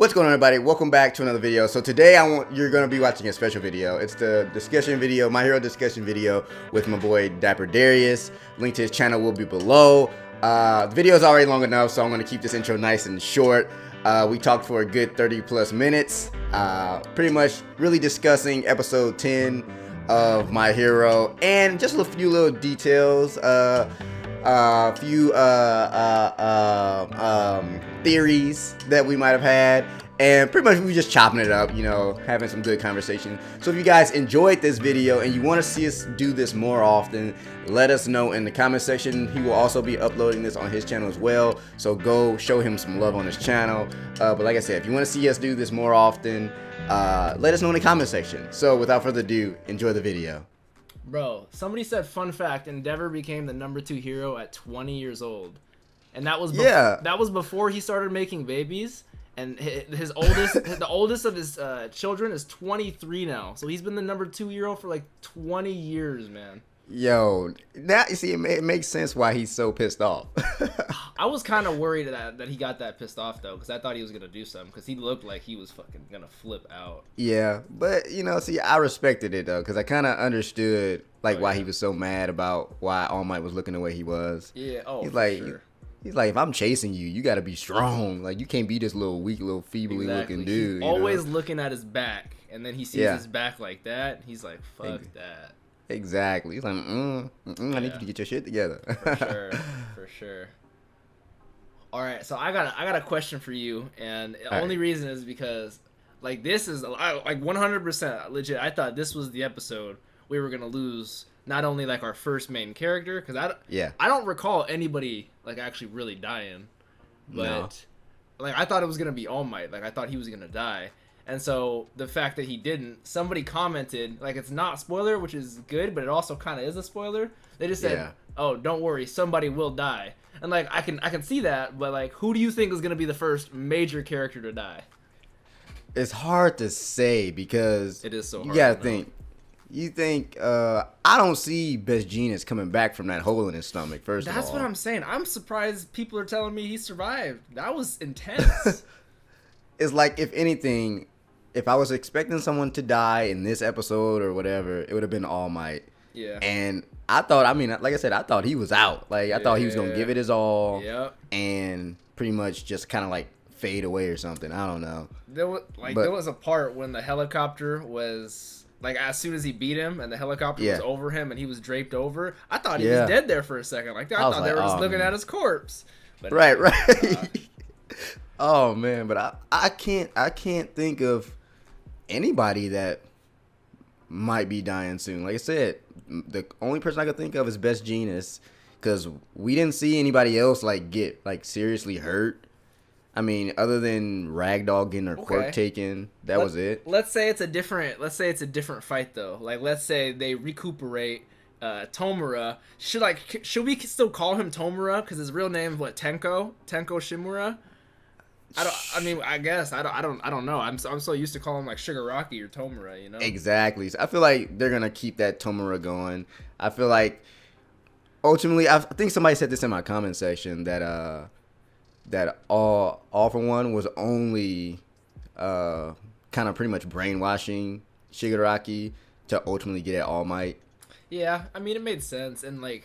What's going on, everybody? Welcome back to another video. So today you're going to be watching a special video. It's the discussion video, My Hero discussion video with my boy DapperDarius. Link to his channel will be below. The video is already long enough, so I'm going to keep this intro nice and short. We talked for a good 30 plus minutes, pretty much really discussing episode 10 of My Hero and just a few little details, a few theories that we might have had, and pretty much we just chopping it up, you know, having some good conversation. So if you guys enjoyed this video and you want to see us do this more often, let us know in the comment section. He will also be uploading this on his channel as well, so go show him some love on his channel. But like I said, if you want to see us do this more often, let us know in the comment section. So without further ado, enjoy the video. Bro, somebody said, fun fact, Endeavor became the #2 hero at 20 years old. And that was that was before he started making babies. And his oldest, the oldest of his children is 23 now. So he's been the #2 hero for like 20 years, man. Yo, now you see, it makes sense why he's so pissed off. I was kind of worried that he got that pissed off, though, because I thought he was going to do something, because he looked like he was fucking going to flip out. Yeah, but, you know, see, I respected it, though, because I kind of understood, like, why he was so mad about why All Might was looking the way he was. Yeah, he's like, sure. He's like, if I'm chasing you, you got to be strong. Like, you can't be this little weak, little feebly looking dude. He's always looking at his back, and then he sees his back like that, he's like, fuck that. Exactly. He's like, I need you to get your shit together. For sure. All right, so I got a question for you, and the only reason is because, like, this is like 100% legit. I thought this was the episode we were gonna lose not only like our first main character, because I don't recall anybody like actually really dying, but like I thought it was gonna be All Might. Like I thought he was gonna die. And so the fact that he didn't, somebody commented, like, it's not spoiler, which is good, but it also kind of is a spoiler. They just said, oh, don't worry, somebody will die. And, like, I can see that, but, like, who do you think is going to be the first major character to die? It's hard to say because it is so hard. You got to think. You think, I don't see Best Genius coming back from that hole in his stomach, first of all. That's what I'm saying. I'm surprised people are telling me he survived. That was intense. It's like, if anything, if I was expecting someone to die in this episode or whatever, it would have been All Might. Yeah. And I thought, I mean, like I said, I thought he was out. Like, I thought he was going to give it his all. Yep. And pretty much just kind of like fade away or something. I don't know. There was a part when the helicopter was, like, as soon as he beat him and the helicopter was over him and he was draped over, I thought he was dead there for a second. Like, I thought they were just looking at his corpse. But right. Oh man, but I can't think of anybody that might be dying soon. Like I said, the only person I could think of is Best Genius, because we didn't see anybody else like get like seriously hurt. I mean, other than Ragdoll getting her quirk taken, that was it. Let's say it's a different fight though. Like, let's say they recuperate Tomura. Should we still call him Tomura because his real name is what, Tenko Shimura? I guess I don't know. I'm so used to calling him like Shigaraki or Tomura, you know. Exactly. So I feel like they're gonna keep that Tomura going. I feel like ultimately, I think somebody said this in my comment section that that all for One was only kind of pretty much brainwashing Shigaraki to ultimately get at All Might. Yeah, I mean, it made sense, and like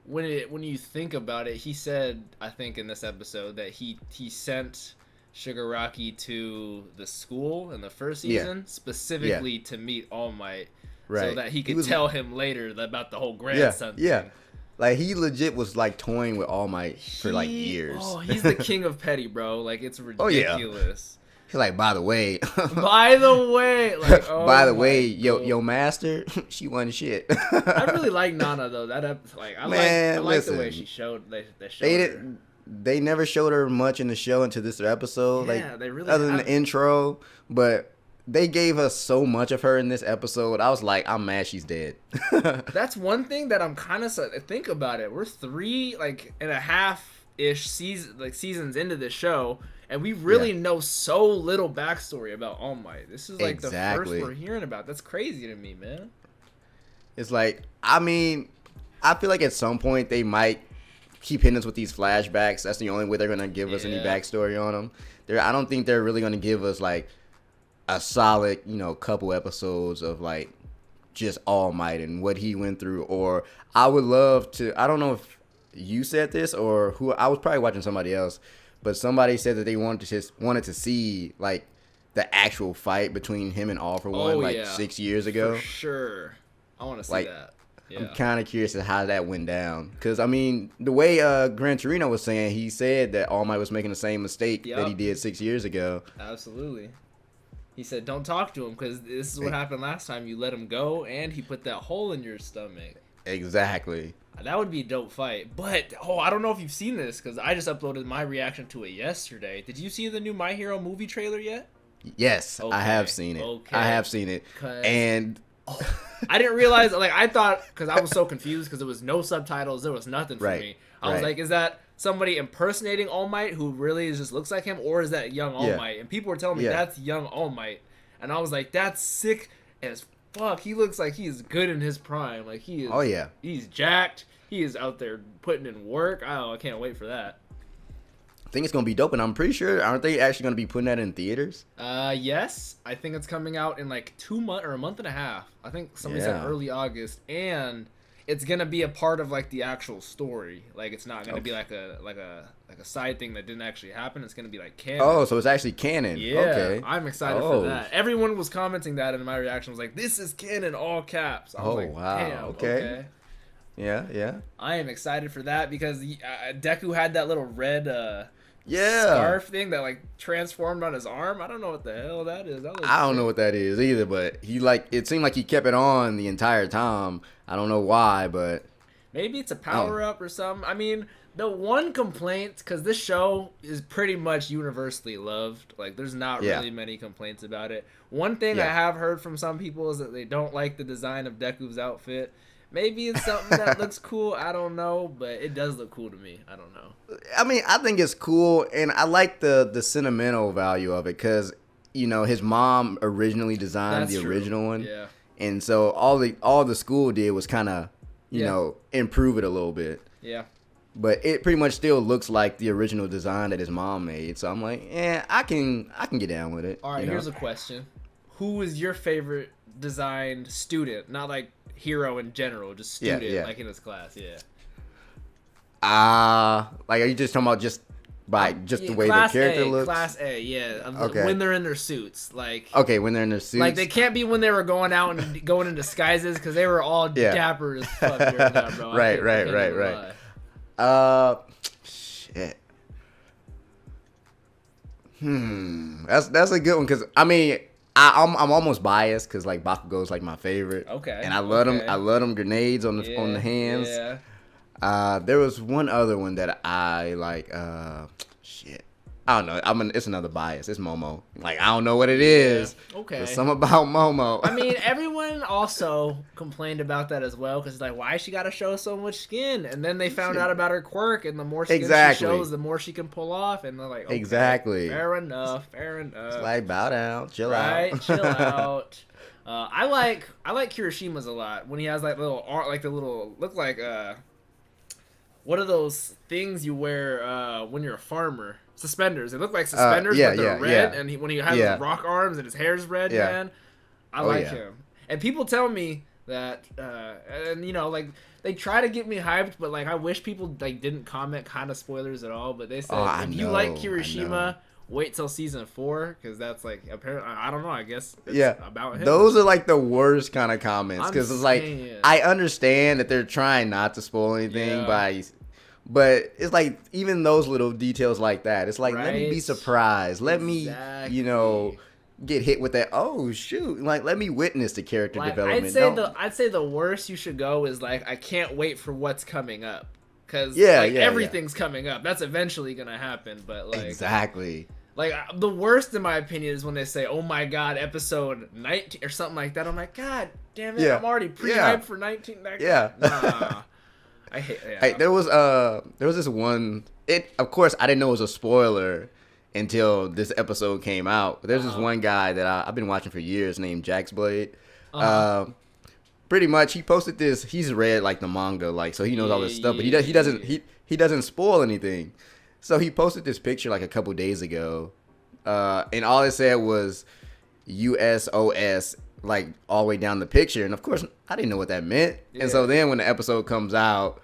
when you think about it, he said, I think in this episode, that he sent Shigaraki to the school in the first season specifically to meet All Might, so that he could tell him later about the whole grandson thing. Yeah, like he legit was like toying with All Might for like years. Oh, he's the king of petty, bro. Like, it's ridiculous. He's like, by the way, like, by the way, yo master, she wasn't shit. I really like Nana though. I like the way she showed. They never showed her much in the show until this episode. Yeah, they really other than the intro, but they gave us so much of her in this episode. I was like, I'm mad she's dead. That's one thing that I'm kind of think about it. We're 3.5-ish seasons into this show. And we really know so little backstory about All Might. This is like the first we're hearing about. That's crazy to me, man. It's like, I mean, I feel like at some point they might keep hitting us with these flashbacks. That's the only way they're going to give us any backstory on them. I don't think they're really gonna give us like a solid, you know, couple episodes of like just All Might and what he went through. Or I would love to. I don't know if you said this or who. I was probably watching somebody else, but somebody said that they wanted to see like the actual fight between him and All For One 6 years ago. For sure, I want to see like, that. Yeah. I'm kind of curious as to how that went down. Because, I mean, the way Gran Torino was saying, he said that All Might was making the same mistake that he did 6 years ago. Absolutely. He said, don't talk to him because this is what happened last time. You let him go, and he put that hole in your stomach. Exactly. That would be a dope fight. But, I don't know if you've seen this because I just uploaded my reaction to it yesterday. Did you see the new My Hero movie trailer yet? Yes, okay. I have seen it. Okay. I have seen it. And I didn't realize, like, I thought, because I was so confused because there was no subtitles, there was nothing for me. I was like, is that somebody impersonating All Might who really just looks like him, or is that young All Might? And people were telling me that's young All Might. And I was like, that's sick as fuck. He looks like he's good in his prime. Like, he is. Oh, yeah. He's jacked. He is out there putting in work. I can't wait for that. I think it's gonna be dope, and I'm pretty sure, aren't they actually gonna be putting that in theaters? Yes, I think it's coming out in like 2 months or a month and a half. I think somebody said early August, and it's gonna be a part of like the actual story. Like, it's not gonna be like a side thing that didn't actually happen. It's gonna be like canon. Oh, so it's actually canon. Yeah, okay. I'm excited for that. Everyone was commenting that, and my reaction was like, "This is canon, all caps." I was like, wow. Damn, okay. Yeah. I am excited for that because Deku had that little red scarf thing that like transformed on his arm. I don't know what the hell that is. I don't know what that is either, but it seemed like he kept it on the entire time. I don't know why, but maybe it's a power up or something. I mean, the one complaint, because this show is pretty much universally loved. Like, there's not really many complaints about it. One thing I have heard from some people is that they don't like the design of Deku's outfit. Maybe it's something that looks cool. I don't know, but it does look cool to me. I don't know. I mean, I think it's cool, and I like the sentimental value of it because, you know, his mom originally designed the original one. Yeah. And so all the school did was kind of, you know, improve it a little bit. Yeah. But it pretty much still looks like the original design that his mom made. So I'm like, I can get down with it. All right, here's a question. Who is your favorite designed student? Not like hero in general, just student, like in his class. Like, are you just talking about just the way the character looks? Class A, okay. When they're in their suits, like. Okay, when they're in their suits. Like, they can't be when they were going out and going in disguises because they were all dapper as fuck during that, bro. Right. Shit. That's a good one because I mean. I'm almost biased because like Bakugo's like my favorite. Okay. And I love him. I love him grenades on the hands. Yeah. There was one other one that I like. Shit. I don't know. It's another bias. It's Momo. Like, I don't know what it is. Okay. There's something about Momo. I mean, everyone also complained about that as well because like, why she got to show so much skin? And then they found out about her quirk, and the more skin she shows, the more she can pull off. And they're like, okay, fair enough. It's like, bow down, chill out. Right, chill out. I like Kirishima's a lot when he has like little art, like the little look like what are those things you wear when you're a farmer? Suspenders. They look like suspenders, but they're red. And when he has his rock arms and his hair's red, man, I like him. And people tell me that, and you know, like they try to get me hyped, but like I wish people like didn't comment kind of spoilers at all. But they said if you like Kirishima, wait till season 4 because that's like apparently I don't know. I guess it's about him. Those are like the worst kind of comments because it's like I understand that they're trying not to spoil anything by. But it's like even those little details like that. It's like let me be surprised. Let me, you know, get hit with that. Oh shoot! Like let me witness the character development. I'd say the worst you should go is like I can't wait for what's coming up because everything's coming up. That's eventually gonna happen. But like exactly. Like the worst in my opinion is when they say, "Oh my God, episode 19" or something like that. I'm like, God damn it! I'm already pre-hyped for 19. Nah. I hate. Yeah. Hey, there was this one. Of course I didn't know it was a spoiler until this episode came out. But there's this one guy that I've been watching for years named Jaxblade. Pretty much he posted this. He's read like the manga, like so he knows all this stuff. But he doesn't spoil anything. So he posted this picture like a couple days ago, and all it said was USOS, like all the way down the picture. And of course, I didn't know what that meant. Yeah. And so then when the episode comes out,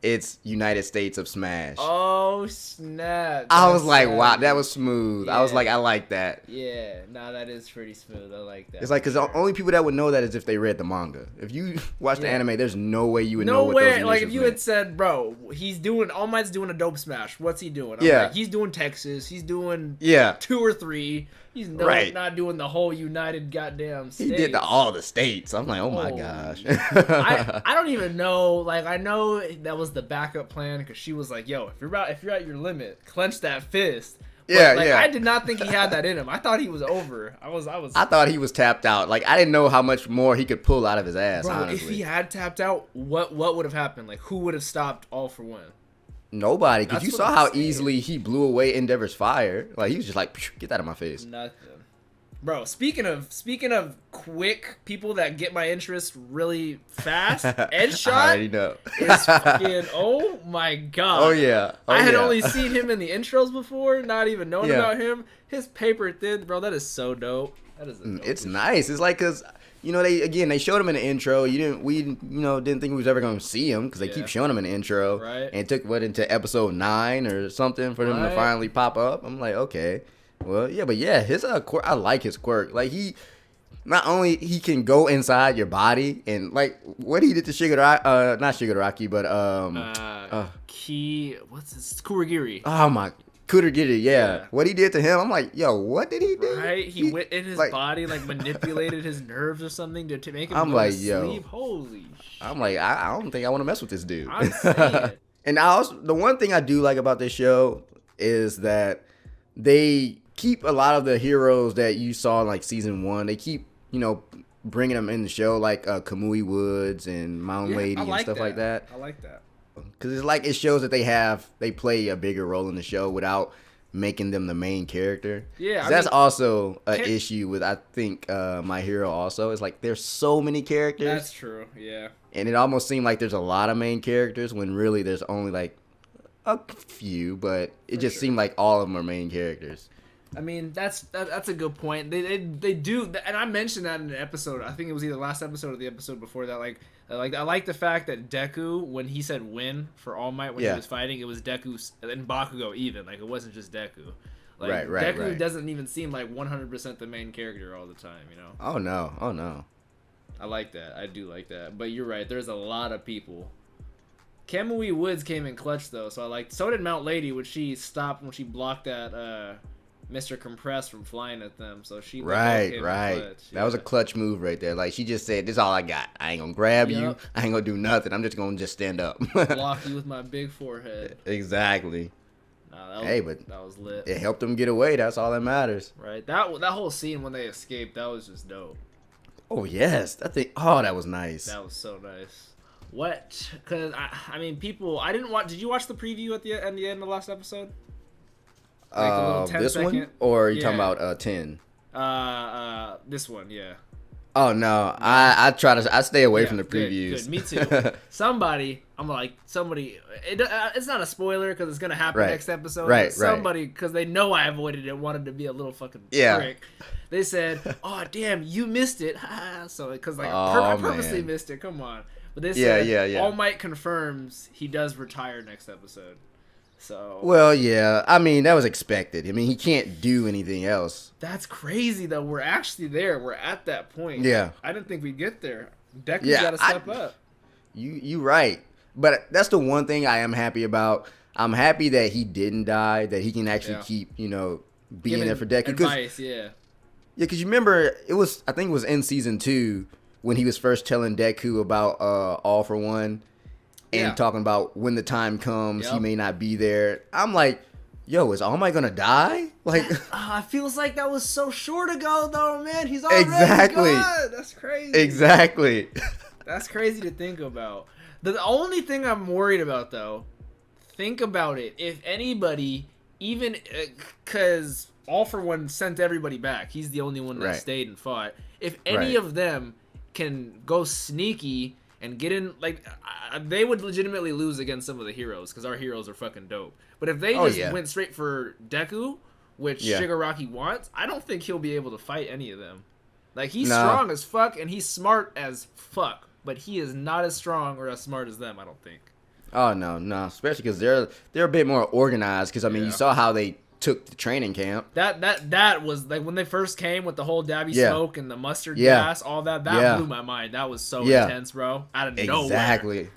it's United States of Smash. Oh snap! I was like, wow, that was smooth. Yeah. I was like, I like that. Yeah, nah, that is pretty smooth. I like that. It's like, because the only people that would know that is if they read the manga. If you watch the anime, there's no way you would know what those initials like if you meant. had said, bro, he's doing All Might's doing a dope smash. What's he doing? I'm Yeah. like, he's doing Texas. He's doing 2 or 3. He's not doing the whole United goddamn States. He did all the states. I'm like, oh my gosh. I don't even know. Like, I know that was the backup plan because she was like, yo, if you're at your limit, clench that fist. But, I did not think he had that in him. I thought he was over. I thought he was tapped out. Like, I didn't know how much more he could pull out of his ass, bro, honestly. if he had tapped out, what would have happened? Like, who would have stopped All For One? Nobody, because you saw how easily he blew away Endeavor's fire. Like, he was just like, get that out of my face. Nothing. Bro, speaking of quick people that get my interest really fast, Edshot I already know. is fucking, oh my god. Oh yeah. I had only seen him in the intros before, not even knowing Yeah. about him. His paper thin, bro, that is so dope. That is It's nice. It's like, because they showed him in the intro. We didn't think we was ever gonna see him because they keep showing him in the intro. Right. And it took into episode 9 or something for him to finally pop up. I'm like, okay, well, yeah, but yeah, his quirk, I like his quirk. Like, he not only he can go inside your body and like what he did to Shigaraki, not Shigaraki, but what's this? Kurogiri. Oh my. Kurogiri, yeah. What he did to him, I'm like, yo, what did he do? Right? He went in his body, like manipulated his nerves or something to make him I'm go like, to yo. sleep. Holy shit. I'm like, I don't think I want to mess with this dude. I'm saying. And the one thing I do like about this show is that they keep a lot of the heroes that you saw in like season 1. They keep, bringing them in the show, like Kamui Woods and Mountain Lady and stuff like that. I like that. Because it's like it shows that they play a bigger role in the show without making them the main character. Yeah, that's also an issue with, I think, My Hero also. It's like there's so many characters. That's true, yeah. And it almost seemed like there's a lot of main characters when really there's only like a few, but it just seemed like all of them are main characters. I mean, that's a good point. They do, and I mentioned that in an episode. I think it was either the last episode or the episode before that. I like the fact that Deku, when he said win for All Might when he was fighting, it was Deku and Bakugo even. Like, it wasn't just Deku. Like, Deku doesn't even seem like 100% the main character all the time, Oh no. I like that. I do like that. But you're right. There's a lot of people. Kamui Woods came in clutch though, so did Mount Lady, which she stopped when she blocked that Mr. Compress from flying at them. So she right. Clutch. That was a clutch move right there. Like, she just said, "This is all I got. I ain't gonna grab you. I ain't gonna do nothing. I'm just gonna stand up, block you with my big forehead." Exactly. Nah, but that was lit. It helped them get away. That's all that matters. Right. That whole scene when they escaped, that was just dope. Oh yes, that was nice. That was so nice. What? Because I mean, people. I didn't watch. Did you watch the preview at the end of the last episode? Like the little 10 this second? one, or are you talking about 10? This one, yeah. Oh no, I stay away from the previews. Good. Me too. Somebody, it's not a spoiler because it's gonna happen next episode. Right. Somebody, because they know I avoided it, wanted to be a little fucking prick. They said, "Oh damn, you missed it." So because I purposely missed it. Come on. But they said All Might confirms he does retire next episode. So well, yeah. I mean, that was expected. I mean, he can't do anything else. That's crazy though. We're actually there. We're at that point. Yeah. I didn't think we'd get there. Deku's got to step up. You right. But that's the one thing I am happy about. I'm happy that he didn't die. That he can actually keep, being there for Deku. Advice, yeah. Yeah, because you remember I think it was in season 2 when he was first telling Deku about All For One. And talking about when the time comes, he may not be there. I'm like, yo, is All Might gonna die? Like, it feels like that was so short ago, though, man. He's already gone. That's crazy. Exactly. That's crazy to think about. The only thing I'm worried about, though, think about it. If anybody, even because All For One sent everybody back, he's the only one that stayed and fought. If any of them can go sneaky and get in, like, they would legitimately lose against some of the heroes because our heroes are fucking dope. But if they went straight for Deku, which Yeah. Shigaraki wants, I don't think he'll be able to fight any of them. Like, he's No. strong as fuck, and he's smart as fuck, but he is not as strong or as smart as them, I don't think. Oh no, especially because they're a bit more organized. Because I mean, Yeah. you saw how they took the training camp. That was like when they first came with the whole Dabi Yeah. smoke and the mustard Yeah. gas, all that Yeah. blew my mind. That was so Yeah. intense, bro. Out of nowhere. Exactly.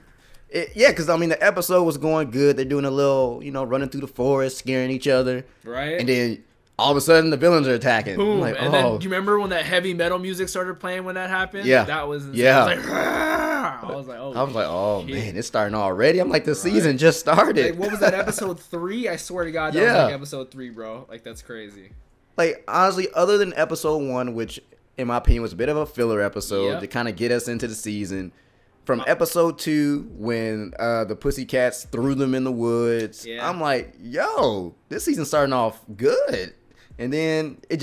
Yeah, because I mean, the episode was going good. They're doing a little, running through the forest, scaring each other, Right? and then all of a sudden the villains are attacking. Boom. I'm like, And then, do you remember when that heavy metal music started playing when that happened? Yeah. That was insane. Yeah. I was like, oh, shit. Man, it's starting already. I'm like, the season just started. Like, what was that, episode 3? I swear to God, that was Yeah. like episode 3, bro. Like, that's crazy. Like, honestly, other than episode 1, which in my opinion was a bit of a filler episode Yep. to kind of get us into the season. From episode 2, when the Pussycats threw them in the woods, Yeah. I'm like, yo, this season's starting off good. And then it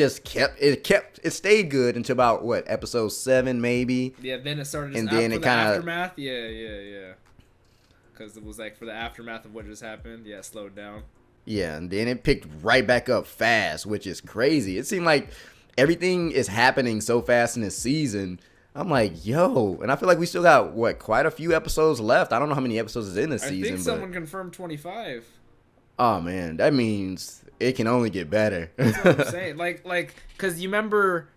stayed good until about, episode 7 maybe? Yeah, then it started And just then for it the kinda- aftermath. Yeah. Because it was like for the aftermath of what just happened. Yeah, it slowed down. Yeah, and then it picked right back up fast, which is crazy. It seemed like everything is happening so fast in this season. I'm like, yo, and I feel like we still got, quite a few episodes left. I don't know how many episodes is in this season. I think but someone confirmed 25. Oh, man, that means it can only get better. That's what I'm saying. Like, because you remember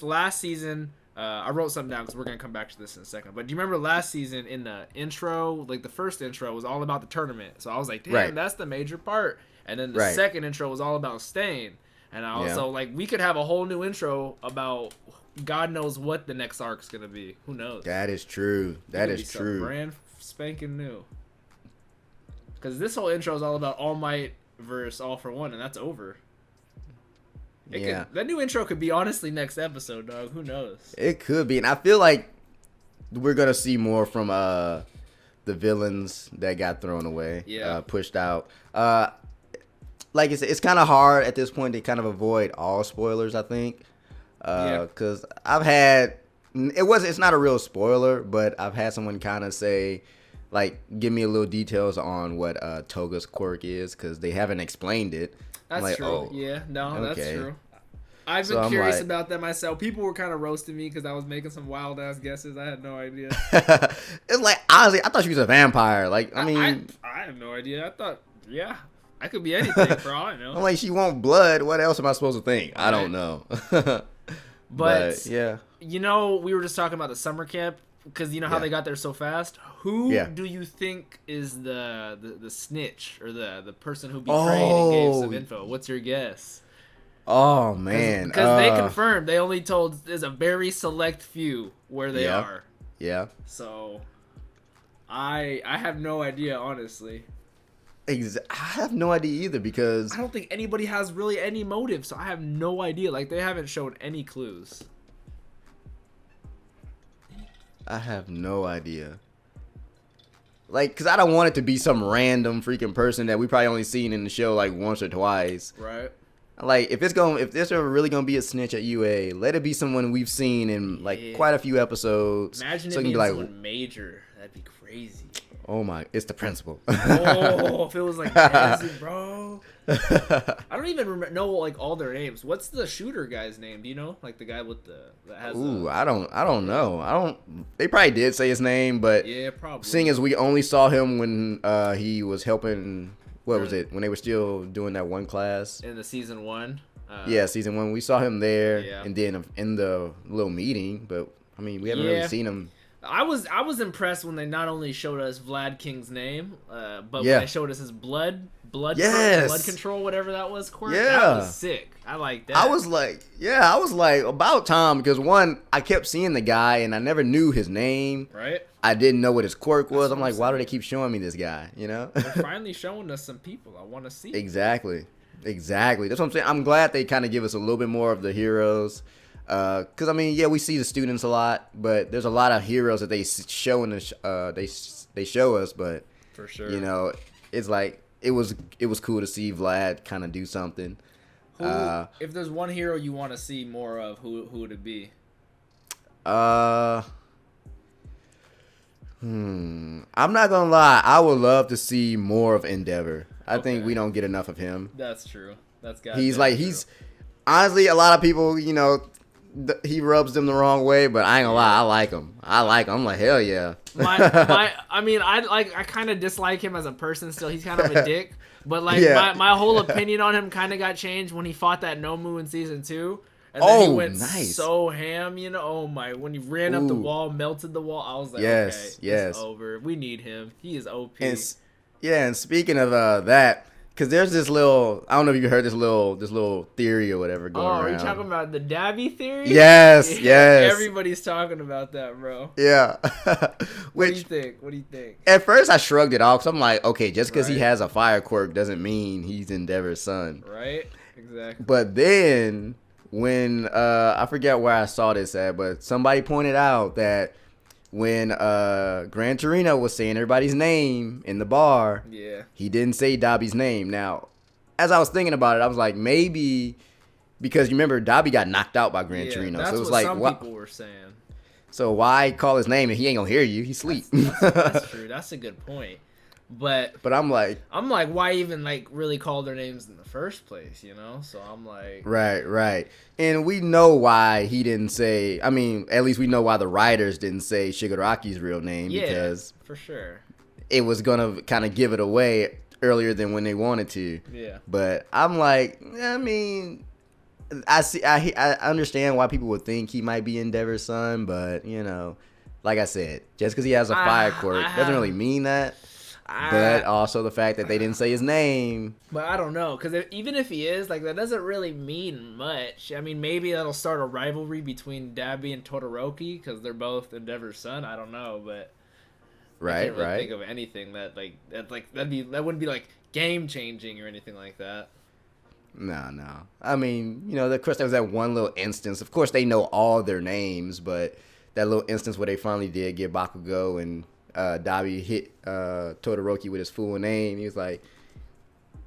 last season, I wrote something down because we're going to come back to this in a second. But do you remember last season in the intro, like the first intro was all about the tournament. So I was like, damn, Right. that's the major part. And then the Right. second intro was all about Stain. And I also, we could have a whole new intro about God knows what the next arc's going to be. Who knows? That is true. That Could be is something true. Brand spanking new. Because this whole intro is all about All Might versus All For One, and that's over. That new intro could be honestly next episode, dog. Who knows? It could be, and I feel like we're gonna see more from the villains that got thrown away, pushed out. Like it's kind of hard at this point to kind of avoid all spoilers, I think, because it's not a real spoiler, but I've had someone kind of say, like, give me a little details on what Toga's quirk is, because they haven't explained it. That's like, true. oh, Yeah, no, okay. that's true. I've been curious about that myself. People were kind of roasting me because I was making some wild ass guesses. I had no idea. It's like, honestly, I thought she was a vampire. Like, I mean, I have no idea. I thought, I could be anything for all I know. I'm like, she want blood. What else am I supposed to think? I don't know. But yeah, we were just talking about the summer camp because you know how they got there so fast. Who do you think is the snitch or the person who betrayed and gave some info? What's your guess? Oh man, because they confirmed they only told there's a very select few where they are. Yeah. So I have no idea, honestly. I have no idea either because I don't think anybody has really any motive, so I have no idea. Like, they haven't shown any clues. I have no idea. Like, because I don't want it to be some random freaking person that we probably only seen in the show like once or twice. Right. Like, if there's really gonna be a snitch at UA, let it be someone we've seen in like quite a few episodes. Imagine so it being being like, someone major. That'd be crazy. Oh my, it's the principal. Oh, if it was like Desi, bro. I don't even know like all their names. What's the shooter guy's name? Do you know? Like the guy with that has. Ooh, I don't know. They probably did say his name, but yeah, probably. Seeing as we only saw him when he was helping. What was it? When they were still doing that one class in the season 1. Season 1. We saw him there, Yeah. and then in the little meeting. But I mean, we haven't really seen him. I was impressed when they not only showed us Vlad King's name, but when Yeah. they showed us his blood Yes. control, whatever that was. Quirk, Yeah. that was sick. I like that. I was like about time because one, I kept seeing the guy and I never knew his name. Right. I didn't know what his quirk was. I'm what like, I'm why do they keep showing me this guy? You know? They're finally showing us some people I want to see. Exactly. That's what I'm saying. I'm glad they kind of give us a little bit more of the heroes. Because I mean, yeah, we see the students a lot, but there's a lot of heroes that they show in the they show us. But For sure. you know, it's like it was cool to see Vlad kind of do something. If there's one hero you want to see more of, who would it be? I'm not gonna lie. I would love to see more of Endeavor. I think we don't get enough of him. That's true. That's got. He's like he's honestly a lot of people, you know, he rubs them the wrong way, but I ain't gonna lie, I like him. I'm like, hell yeah. I kind of dislike him as a person still. He's kind of a dick. But like my whole opinion on him kind of got changed when he fought that Nomu in season 2. And then he went so ham, you know. Oh my! When he ran up the wall, melted the wall, I was like, okay, it's over. We need him. He is OP. And speaking of that, because there's this little, I don't know if you heard this little theory or whatever going around. Oh, are you talking about the Dabi theory? Yes, yes. Everybody's talking about that, bro. Yeah. What do you think? What do you think? At first, I shrugged it off. Cause I'm like, okay, just because he has a fire quirk doesn't mean he's Endeavor's son. Right. Exactly. But then when I forget where I saw this at, but somebody pointed out that when Gran Torino was saying everybody's name in the bar, he didn't say Dabi's name. Now, as I was thinking about it, I was like, maybe because you remember Dabi got knocked out by Gran Torino, that's so it was what like some people were saying. So why call his name if he ain't gonna hear you? He's asleep. That's true. That's a good point. But I'm like, why even like really call their names in the first place, you know? So I'm like, right. And we know why he didn't say. I mean, at least we know why the writers didn't say Shigaraki's real name, because for sure it was gonna kind of give it away earlier than when they wanted to. Yeah. But I'm like, I mean, I understand why people would think he might be Endeavor's son, but you know, like I said, just because he has a fire quirk doesn't really mean that. But also the fact that they didn't say his name. But I don't know, because even if he is, like, that doesn't really mean much. I mean, maybe that'll start a rivalry between Dabi and Todoroki, because they're both Endeavor's son. I don't know, but I can't really think of anything that wouldn't be like game changing or anything like that. No. I mean, you know, of course there was that one little instance. Of course they know all their names, but that little instance where they finally did get Bakugo and Dabi hit Todoroki with his full name. He was like,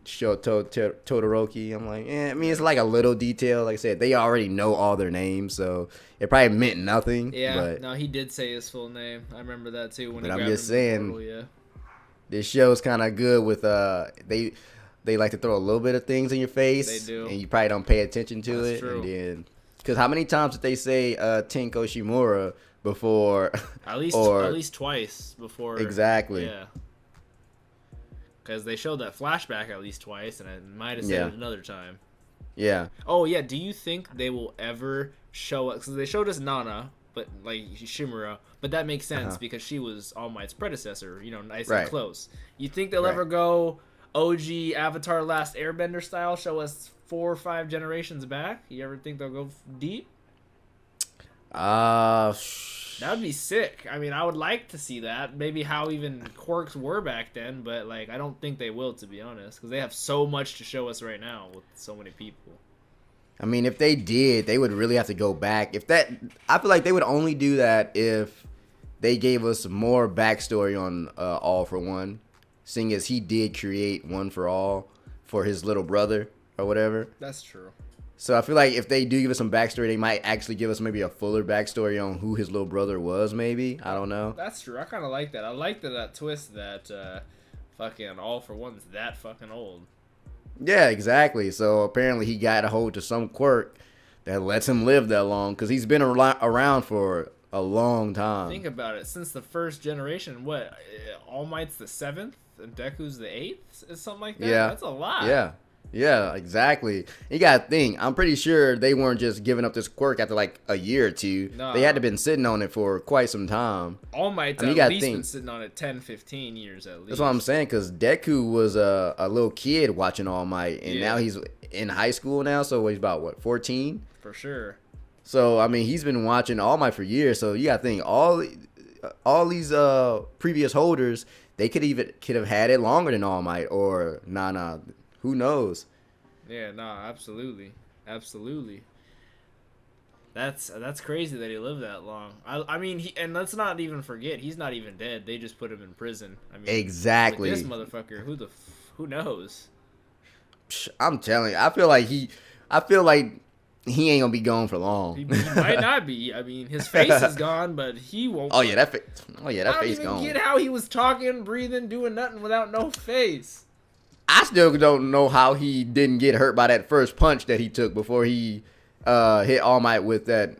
show Todoroki. I'm like, I mean, it's like a little detail. Like I said, they already know all their names, so it probably meant nothing. Yeah, but, no, he did say his full name. I remember that too. When but he I'm just saying, portal, this show's kind of good with they like to throw a little bit of things in your face. They do, and you probably don't pay attention to it. True. And then, because how many times did they say Tenko Shimura before? At least twice before. Exactly. Yeah. Because they showed that flashback at least twice, and I might have said it another time. Yeah. Oh yeah. Do you think they will ever show us? Because they showed us Nana, but like Shimura, but that makes sense because she was All Might's predecessor. You know, nice and close. You think they'll ever go OG Avatar Last Airbender style? Show us 4 or 5 generations back? You ever think they'll go deep? That would be sick. I mean, I would like to see that. Maybe how even quirks were back then, but like I don't think they will, to be honest, because they have so much to show us right now with so many people. I mean, if they did, they would really have to go back. I feel like they would only do that if they gave us more backstory on All For One, seeing as he did create One For All for his little brother or whatever. That's true. So I feel like if they do give us some backstory, they might actually give us maybe a fuller backstory on who his little brother was, maybe. I don't know. That's true. I kind of like that. I like that twist that fucking All For One's that fucking old. Yeah, exactly. So apparently he got a hold to some quirk that lets him live that long, because he's been around for a long time. Think about it. Since the first generation, what? All Might's the 7th and Deku's the 8th? Is something like that? Yeah. That's a lot. Yeah, exactly. You gotta think. I'm pretty sure they weren't just giving up this quirk after like a year or two. No. They had to been sitting on it for quite some time. All Might's at least been sitting on it 10, 15 years at least. That's what I'm saying, because Deku was a little kid watching All Might, and now he's in high school now, so he's about, 14? For sure. So, I mean, he's been watching All Might for years, so you gotta think, all these previous holders, they could have had it longer than All Might, or nah. Who knows? Yeah, absolutely. That's crazy that he lived that long. I mean, and let's not even forget, he's not even dead. They just put him in prison. I mean, exactly. With this motherfucker, who knows? I'm telling you, I feel like he ain't gonna be gone for long. He might not be. I mean, his face is gone, but he won't. Oh yeah, that face gone. I don't even get how he was talking, breathing, doing nothing without no face. I still don't know how he didn't get hurt by that first punch that he took before he hit All Might with that,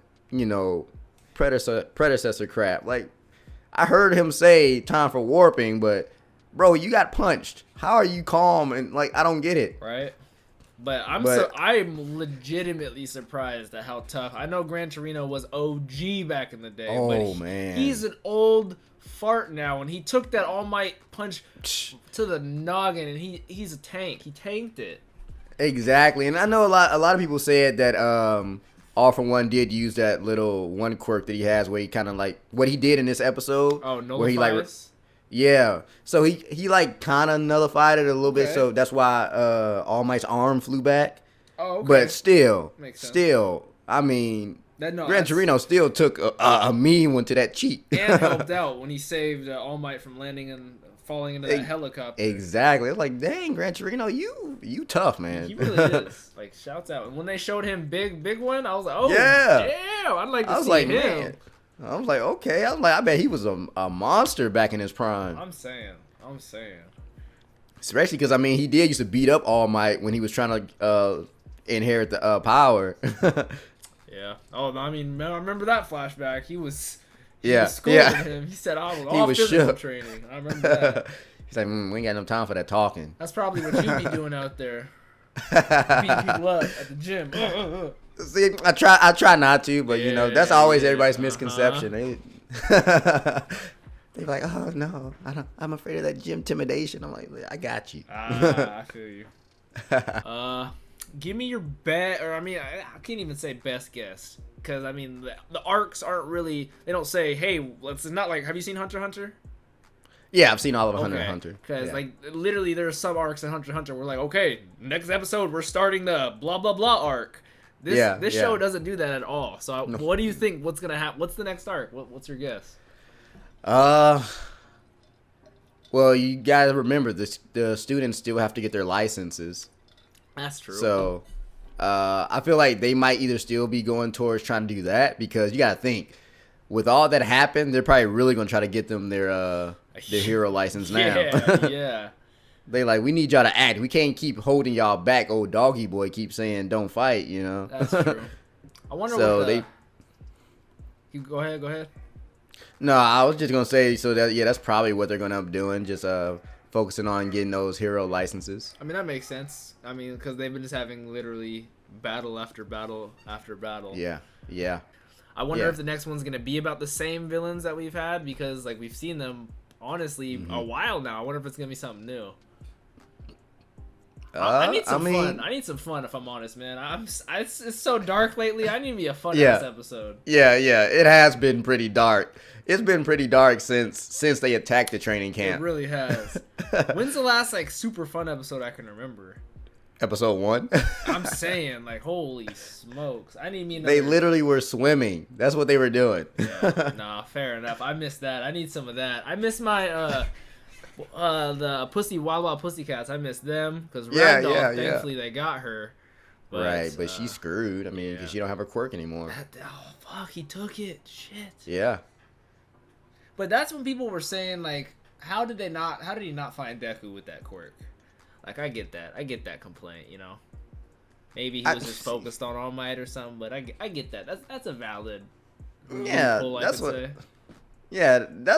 predecessor crap. Like, I heard him say time for warping, but bro, you got punched. How are you calm? And like, I don't get it. Right. But I'm legitimately surprised at how tough. I know Gran Torino was OG back in the day. Oh, but man. He's an old fart now, and he took that All Might punch to the noggin, and he's a tank. He tanked it. Exactly. And I know a lot of people said that All For One did use that little one quirk that he has where he kind of like what he did in this episode. Oh, nullifies? Where he like yeah. So he like kind of nullified it a little bit, so that's why All Might's arm flew back. Oh, okay. But still, I mean, Gran Torino still took a mean one to that cheek. And helped out when he saved All Might from landing and falling into that helicopter. Exactly. It's like, dang, Gran Torino, you tough, man. He really is. Like, shouts out. And when they showed him big one, I was like, oh, yeah. Damn, I'd like to see him. Man. I was like, okay. I bet he was a monster back in his prime. I'm saying. Especially because, I mean, he did used to beat up All Might when he was trying to inherit the power. Yeah. Oh, I mean, I remember that flashback. He was schooling him. He said, I was all physical training. I remember that. He's like, we ain't got no time for that talking. That's probably what you'd be doing out there. Beating people up at the gym. See, I try not to, but that's always everybody's misconception. They're like, oh no, I'm afraid of that gym intimidation. I'm like, I got you. I feel you. Give me your bet, or I mean, I can't even say best guess, because I mean the arcs aren't really. They don't say, hey, it's not like. Have you seen Hunter x Hunter? Yeah, I've seen all of Hunter x Hunter. Because like literally, there's some arcs in Hunter x Hunter. We're like, okay, next episode we're starting the blah blah blah arc. This show doesn't do that at all. So what do you think? What's gonna happen? What's the next arc? What's your guess? Well, you guys remember the students still have to get their licenses. That's true. So, I feel like they might either still be going towards trying to do that, because you gotta think, with all that happened, they're probably really gonna try to get them their hero license now. Yeah. They like, we need y'all to act. We can't keep holding y'all back. Old doggy boy keeps saying don't fight. That's true. I wonder. So You go ahead. No, I was just gonna say, so that's probably what they're gonna end up doing. Just focusing on getting those hero licenses. I mean, that makes sense. I mean, because they've been just having literally battle after battle after battle. Yeah. I wonder if the next one's gonna be about the same villains that we've had, because like we've seen them honestly a while now. I wonder if it's gonna be something new. I need some fun. I need some fun, if I'm honest, man. It's so dark lately. I need to be a fun ass episode. Yeah. It has been pretty dark. It's been pretty dark since they attacked the training camp. It really has. When's the last like super fun episode I can remember? Episode 1. I'm saying, like, holy smokes! I need me. They literally were swimming. That's what they were doing. Yeah, nah, fair enough. I missed that. I need some of that. I miss my the Wild Wild Pussycats. I miss them because Ragdoll. Thankfully, they got her. But, right, but she's screwed. I mean, because she don't have her quirk anymore. Oh fuck! He took it. Shit. Yeah. But that's when people were saying, like, how did he not find Deku with that quirk? Like, I get that complaint, Maybe he was just focused on All Might or something, but I get that. That's a valid that's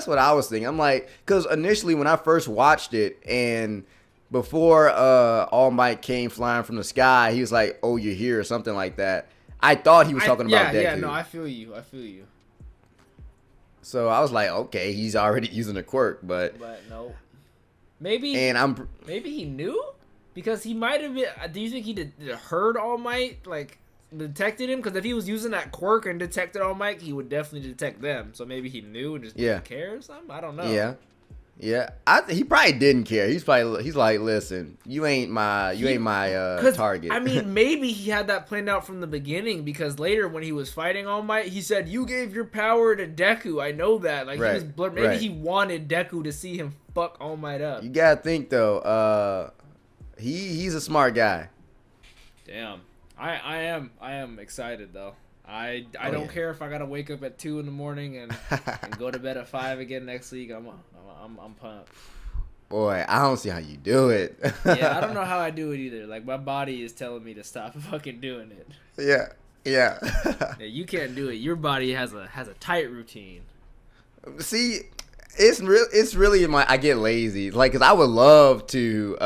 what I was thinking. I'm like, because initially when I first watched it, and before All Might came flying from the sky, he was like, oh, you're here, or something like that. I thought he was talking about Deku. Yeah, no, I feel you. So I was like, okay, he's already using a quirk, but no. Maybe he knew, because he might have been. Do you think he heard All Might, like detected him? Because if he was using that quirk and detected All Might, he would definitely detect them. So maybe he knew and just didn't care or something. I don't know. Yeah. He probably didn't care. He's like, listen, you ain't my target. I mean, maybe he had that planned out from the beginning, because later when he was fighting All Might, he said, "You gave your power to Deku." I know that. Like, he was blurred. Maybe he wanted Deku to see him fuck All Might up. You gotta think though. He's a smart guy. Damn. I am excited though. I don't care if I gotta wake up at 2 in the morning and go to bed at 5 again next week. I'm pumped. Boy, I don't see how you do it. Yeah, I don't know how I do it either. Like, my body is telling me to stop fucking doing it. Yeah. Yeah, you can't do it. Your body has a tight routine. See, it's really I get lazy. Like, cause I would love to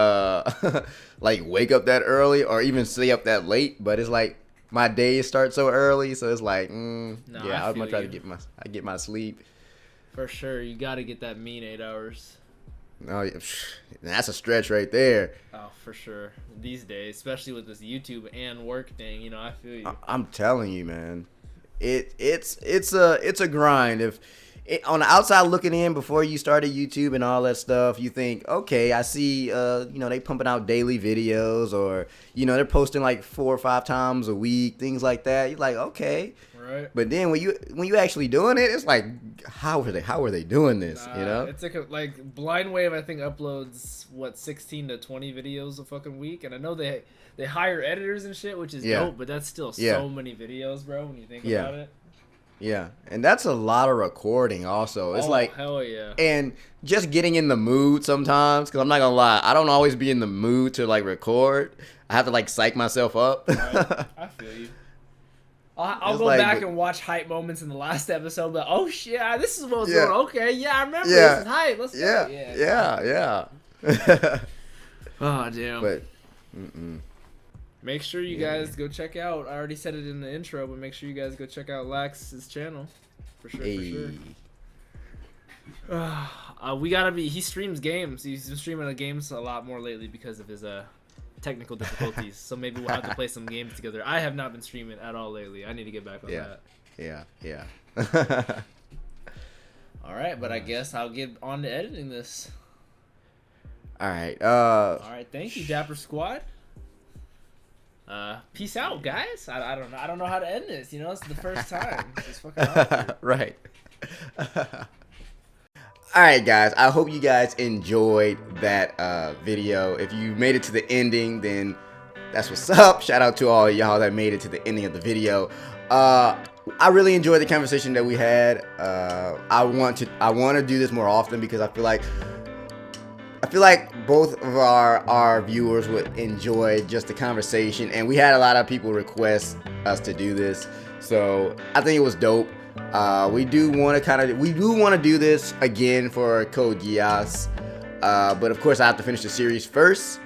like wake up that early or even stay up that late, but it's like my days start so early, so it's like, yeah, I'm gonna try to get my sleep. For sure, you got to get that mean 8 hours. Oh, yeah. That's a stretch right there. Oh, for sure. These days, especially with this YouTube and work thing, you know, I feel you. I'm telling you, man, it's a grind. If on the outside looking in, before you started YouTube and all that stuff, you think, okay, I see, they pumping out daily videos, or they're posting like 4 or 5 times a week, things like that. You're like, okay. Right. But then when you actually doing it, it's like, how are they doing this? It's like Blind Wave, I think, uploads 16 to 20 videos a fucking week, and I know they hire editors and shit, which is dope, but that's still so many videos, bro, when you think about it. Yeah, and that's a lot of recording also. It's like, hell yeah. And just getting in the mood sometimes, because I'm not gonna lie, I don't always be in the mood to like record. I have to like psych myself up. Right. I feel you. I'll go back and watch hype moments in the last episode, but oh shit, this is what was going on. Okay, yeah, I remember this is hype. Let's go. Yeah. Oh, damn. But, make sure you guys go check out, I already said it in the intro, but make sure you guys go check out Lax's channel. For sure, he streams games. He's been streaming the games a lot more lately because of his technical difficulties, so maybe we'll have to play some games together. I have not been streaming at all lately. I need to get back on that. Yeah. All right, but I guess I'll get on to editing this. All right. Thank you, Dapper Squad. Peace out, guys. I don't know how to end this. It's the first time. It's fucking awkward. Right. All right, guys. I hope you guys enjoyed that video. If you made it to the ending, then that's what's up. Shout out to all y'all that made it to the ending of the video. I really enjoyed the conversation that we had. I want to do this more often because I feel like both of our viewers would enjoy just the conversation, and we had a lot of people request us to do this, so I think it was dope. We do want to do this again for Code Geass, but of course I have to finish the series first.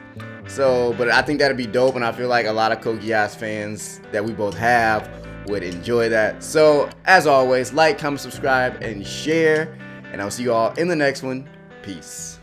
But I think that'd be dope, and I feel like a lot of Code Geass fans that we both have would enjoy that. So as always, like, comment, subscribe, and share, and I'll see you all in the next one. Peace.